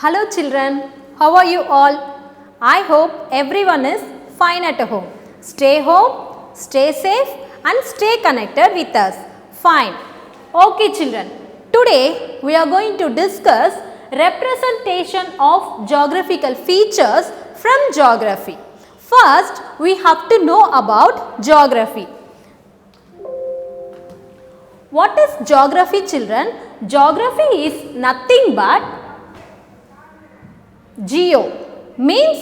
Hello children, how are you all? I hope everyone is fine at home. Stay home, stay safe and stay connected with us. Fine. Okay children, today we are going to discuss representation of geographical features from geography. First, we have to know about geography. What is geography children? Geography is nothing but geo means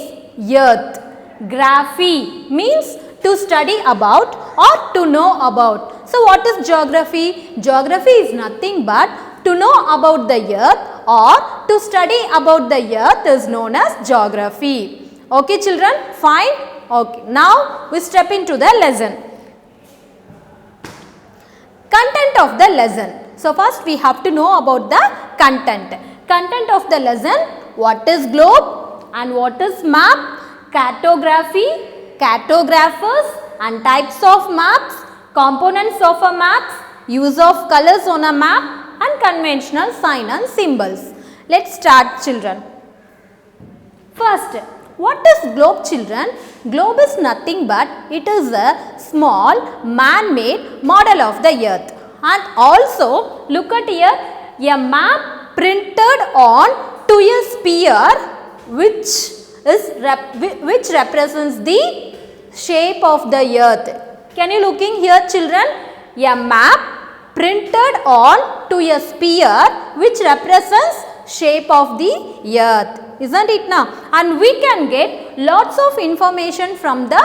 earth, graphy means to study about or to know about. So, what is geography? Geography is nothing but to know about the earth or to study about the earth is known as geography. Okay children, fine? Okay. Now, we step into the lesson. Content of the lesson. So, first we have to know about the content. Content of the lesson, what is globe and what is map, cartography, cartographers and types of maps, components of a map, use of colors on a map and conventional sign and symbols. Let's start children. First, what is globe children? Globe is nothing but it is a small man-made model of the earth. And also look at here a map printed on to a sphere which represents the shape of the earth. Can you looking here children? A map printed on to a sphere which represents shape of the earth. Isn't it now? And we can get lots of information from the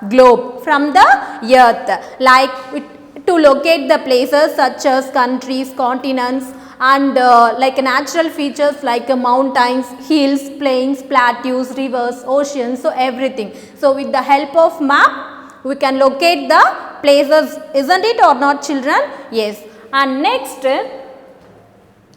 globe, from the earth, like to locate the places such as countries, continents and like natural features like mountains, hills, plains, plateaus, rivers, oceans, so everything. So, with the help of map, we can locate the places, isn't it or not children? Yes. And next,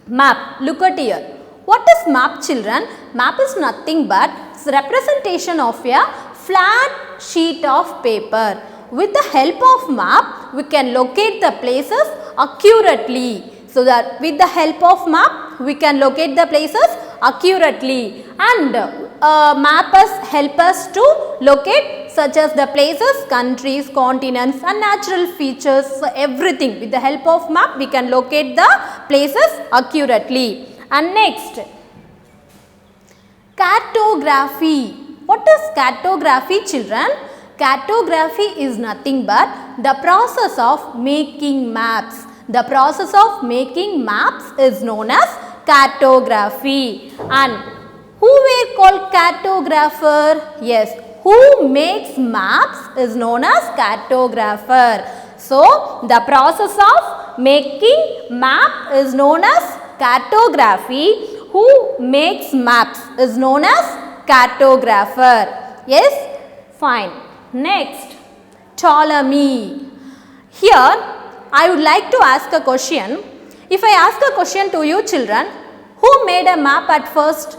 map. Look at here. What is map children? Map is nothing but representation of a flat sheet of paper. With the help of map, we can locate the places accurately. So, that with the help of map, we can locate the places accurately. And maps help us to locate such as the places, countries, continents and natural features. So, everything with the help of map, we can locate the places accurately. And next, cartography. What is cartography children? Cartography is nothing but the process of making maps. The process of making maps is known as cartography. And who we call cartographer? Yes, who makes maps is known as cartographer. So, the process of making map is known as cartography. Who makes maps is known as cartographer. Yes, fine. Next, Ptolemy. Here, I would like to ask a question. If I ask a question to you children, who made a map at first?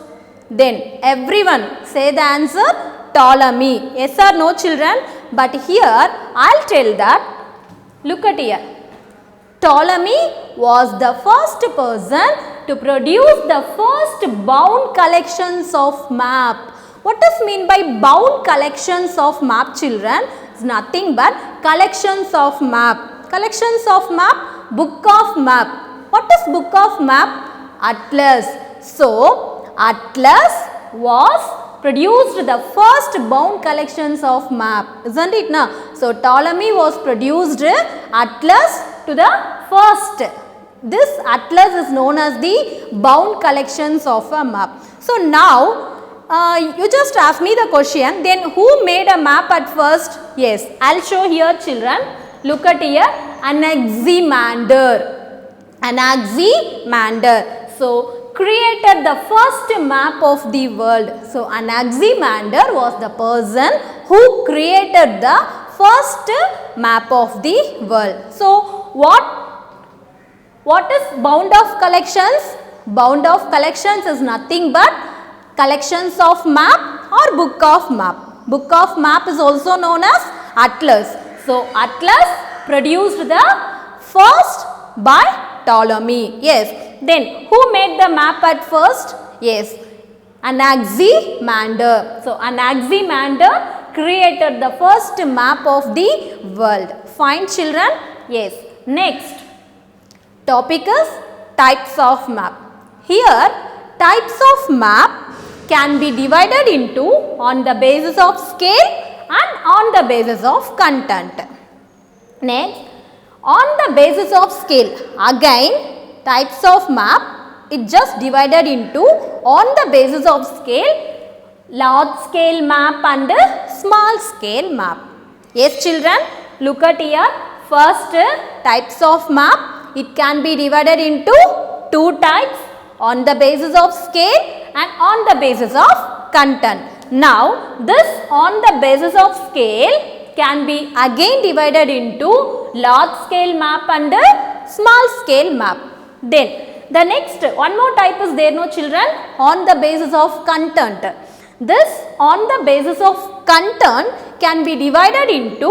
Then everyone say the answer Ptolemy. Yes or no children? But here, I'll tell that. Look at here. Ptolemy was the first person to produce the first bound collections of map. What does mean by bound collections of map children? It's nothing but collections of map. Collections of map, book of map. What is book of map? Atlas. So, Atlas was produced the first bound collections of map. Isn't it now? So, Ptolemy was produced Atlas to the first. This Atlas is known as the bound collections of a map. So, now you just ask me the question, then who made a map at first? Yes, I will show here children. Look at here, Anaximander. Anaximander. So, created the first map of the world. So, Anaximander was the person who created the first map of the world. So, what is bound of collections? Bound of collections is nothing but collections of map or book of map. Book of map is also known as Atlas. So, Atlas produced the first by Ptolemy. Yes. Then, who made the map at first? Yes. Anaximander. So, Anaximander created the first map of the world. Fine children? Yes. Next topic is types of map. Here types of map can be divided into on the basis of scale and on the basis of content. Next, on the basis of scale, again types of map, it just divided into on the basis of scale, large scale map and small scale map. Yes children, look at here. First, types of map, it can be divided into two types, on the basis of scale and on the basis of content. Now, this on the basis of scale can be again divided into large scale map and small scale map. Then, the next one more type is there, no children, on the basis of content. This on the basis of content can be divided into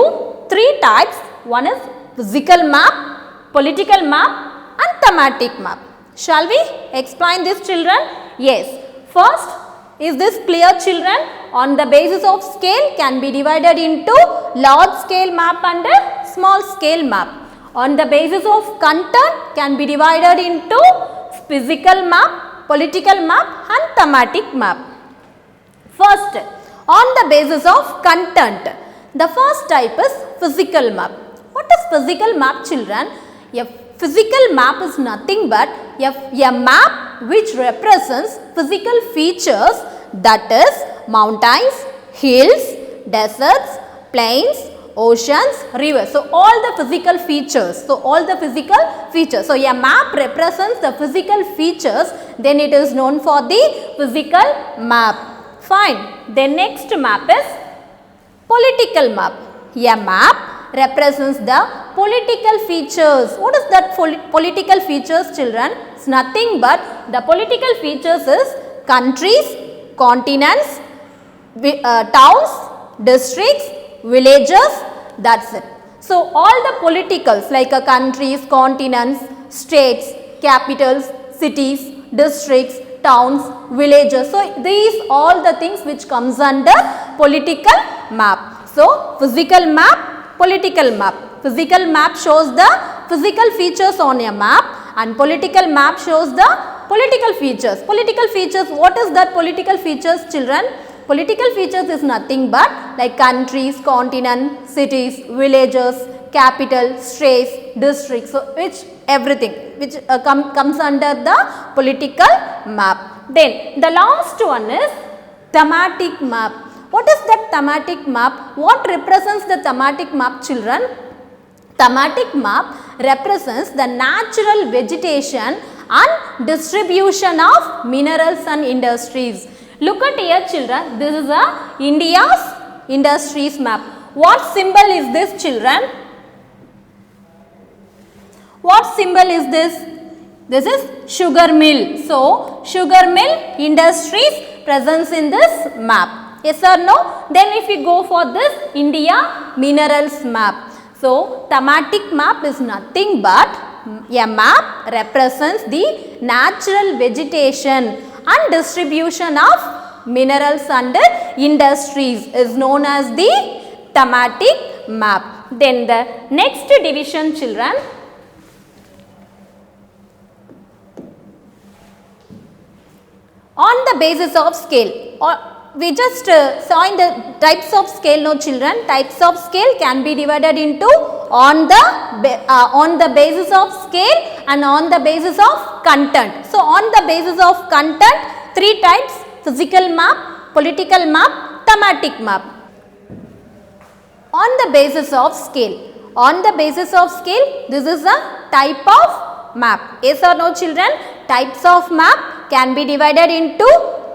three types. One is physical map, political map and thematic map. Shall we explain this children? Yes. First, is this clear children? On the basis of scale can be divided into large scale map and small scale map. On the basis of content can be divided into physical map, political map and thematic map. First, on the basis of content, the first type is physical map. What is physical map children? A physical map is nothing but a map which represents physical features, that is mountains, hills, deserts, plains, oceans, rivers. So, all the physical features. So, a map represents the physical features, then it is known for the physical map. Fine. The next map is political map. A map represents the political features. What is that political features children? It's nothing but the political features is countries, continents, towns, districts, villages, that's it. So, all the politicals like countries, continents, states, capitals, cities, districts, towns, villages. So, these all the things which comes under political map. So, physical map, political map. Physical map shows the physical features on a map and political map shows the political features. Political features, what is that political features children? Political features is nothing but like countries, continents, cities, villages, capital, states, districts. So, which everything which comes under the political map. Then the last one is thematic map. What is that thematic map? What represents the thematic map children? Thematic map represents the natural vegetation and distribution of minerals and industries. Look at here children, this is a India's industries map. What symbol is this children? What symbol is this? This is sugar mill. So, sugar mill industries presence in this map. Yes or no? Then if we go for this India minerals map. So, thematic map is nothing but a map represents the natural vegetation and distribution of minerals and industries is known as the thematic map. Then the next division children, on the basis of scale, or we just saw in the types of scale, no children. Types of scale can be divided into on the basis of scale and on the basis of content. So, on the basis of content, three types: physical map, political map, thematic map. On the basis of scale, this is a type of map. Yes or no children? Types of map can be divided into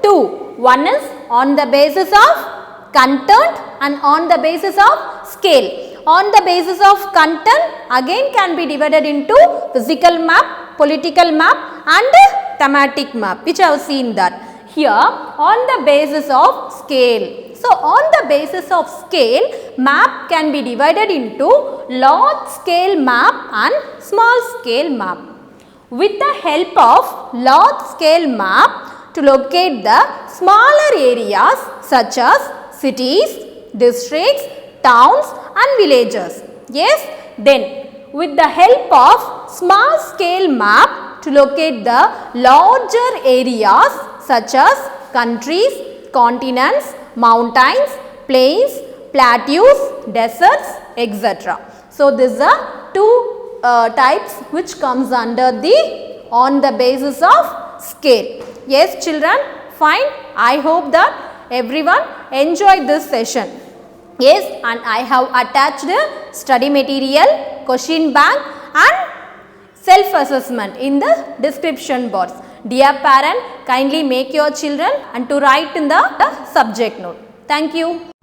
two. One is on the basis of content and on the basis of scale. On the basis of content again can be divided into physical map, political map and thematic map, which I have seen that. Here on the basis of scale. So, on the basis of scale, map can be divided into large scale map and small scale map. With the help of large scale map, to locate the smaller areas such as cities, districts, towns and villages. Yes, then with the help of small scale map to locate the larger areas such as countries, continents, mountains, plains, plateaus, deserts, etc. So these are two types which comes under the on the basis of scale. Yes children, fine. I hope that everyone enjoyed this session. Yes, and I have attached study material, question bank and self assessment in the description box. Dear parent, kindly make your children and to write in the subject note. Thank you.